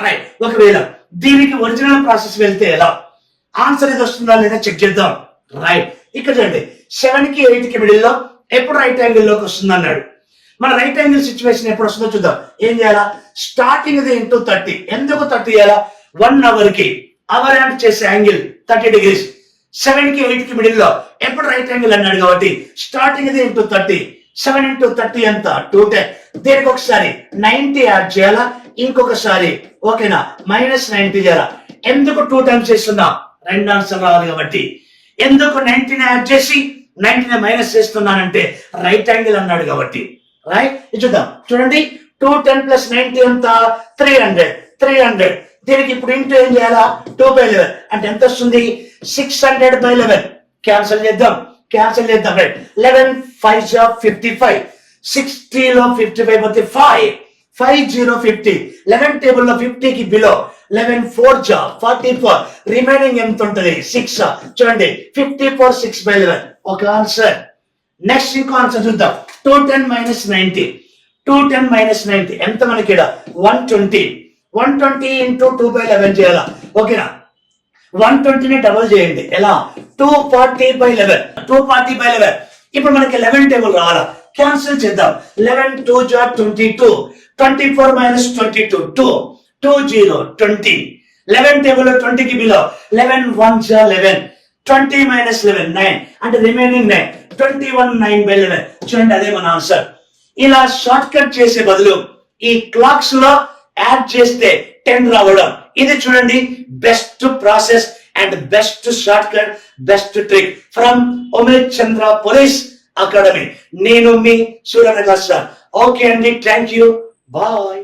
Right. ఒకవేళ దీనికి original process వెళ్తే ఎలా ఆన్సర్ ఇది వస్తుందా లేదా చెక్ చేద్దాం. రైట్. ఇక్కడ చూడండి 7 కి 8 కి మిడిల్ లో ఎప్పుడు రైట్ యాంగిల్ లోకి వస్తుంది అన్నాడు. మన రైట్ యాంగిల్ సిచ్యువేషన్ ఎప్పుడు వస్తుందో చూద్దాం. ఏం చేయాలా? స్టార్టింగ్ ఇది ఇంటూ 30. ఎందుకు 30 చేయాలా? 1 అవర్ కి అవర్ యాండ్ చేసే యాంగిల్ 30 degrees. 7 కి 8 కి మిడిల్ లో ఎప్పుడు రైట్ యాంగిల్ అన్నాడు కాబట్టి స్టార్టింగ్ ఇది ఇంటూ 30. 7 into 30 ఎంత? 210. దీనికి ఒకసారి 90 యాడ్ చేయాలా, ఇంకొకసారి ఓకేనా -90 చేయాలా. ఎందుకు 2 times చేస్తున్నా? రెండు ఆన్సర్ రావాలి కాబట్టి. ఎందుకు 90 యాడ్ చేసి 90 మైనస్ చేస్తున్నానంటే రైట్ యాంగిల్ అన్నాడు కాబట్టి. రైట్. చూద్దాం. చూడండి 210 + 90 ఎంత? 300. దీనికి ఇప్పుడు ఇంటూ ఏం చేయాలా? 2/11 అంటే ఎంత వస్తుంది? 600/11. క్యాన్సిల్ చేద్దాం. రైట్. 11 5 55. 60 లో 55 పోతే 50 11 టేబుల్ లో 50 కి బిలో 11 4 44. రిమైనింగ్ ఎంత ఉంటుంది? 6. చూడండి 54 6/11 ఒక ఆన్సర్. నెక్స్ట్ ఇంకో ఆన్సర్ చూద్దాం. 210 - 90 ఎంత మనకి? 120 ఇంటూ 2/11 చేయాలా. ఓకేనా 120ని డబుల్ చేయండి. ఎలా? 240/11. ఇప్పుడు మనకి 11 టేబుల్ రావాలా. క్యాన్సిల్ చేద్దాం. 11 2 22. 24 - 22 20 11 టేబుల్ లో 20 కి బిలో 11 1 11. 20 - 11 9 అంటే రిమైనింగ్ 9. 21 9/11. చూడండి అదే మన ఆన్సర్. ఇలా షార్ట్ కట్ చేసే బదులు ఈ క్లాక్స్ లో యాడ్ చేస్తే 10 రావడం. ఇది చూడండి best process and best short cut, best trick from Umesh Chandra police academy. నేను మీ సూర్యప్రకాష్ సార్. ఓకే అండి, థ్యాంక్ యూ, బాయ్.